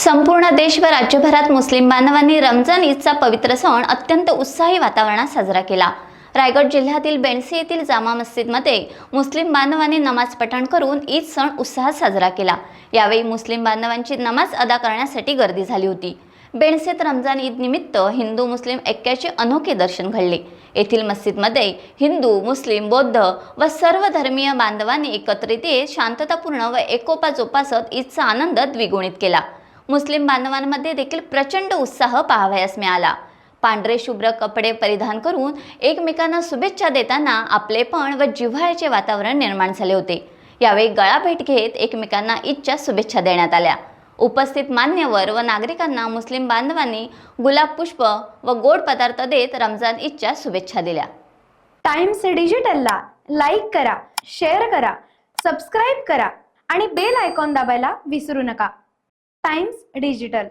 संपूर्ण देश व राज्यभरात मुस्लिम बांधवांनी रमजान ईदचा पवित्र सण अत्यंत उत्साही वातावरणात साजरा केला। रायगड जिल्ह्यातील बेंडसी येथील जामा मस्जिदमध्ये मुस्लिम बांधवांनी नमाज पठण करून ईद सण उत्साहात साजरा केला। यावेळी मुस्लिम बांधवांची नमाज अदा करण्यासाठी गर्दी झाली होती। बेंडसीत रमजान ईद निमित्त हिंदू मुस्लिम ऐक्याचे अनोखे दर्शन घडले। येथील मस्जिदमध्ये हिंदू, मुस्लिम, बौद्ध व सर्व धर्मीय बांधवांनी एकत्रित येत शांततापूर्ण व एकोपा जोपासत ईदचा आनंद द्विगुणित केला। मुस्लिम बांधवांमध्ये देखील प्रचंड उत्साह पाहावयास मिळाला। पांढरे शुभ्र कपडे परिधान करून एकमेकांना शुभेच्छा देताना आपलेपण व जिव्हाळ्याचे वातावरण निर्माण झाले होते। यावेळी गळा भेट घेत एकमेकांना ईदच्या शुभेच्छा देण्यात आल्या। उपस्थित मान्यवर व नागरिकांना मुस्लिम बांधवांनी गुलाब पुष्प व गोड पदार्थ देत रमजान ईदच्या शुभेच्छा दिल्या। टाइम्स डिजिटलला लाईक करा, शेअर करा, सबस्क्राइब करा आणि बेल आयकॉन दाबायला विसरू नका। Times digital.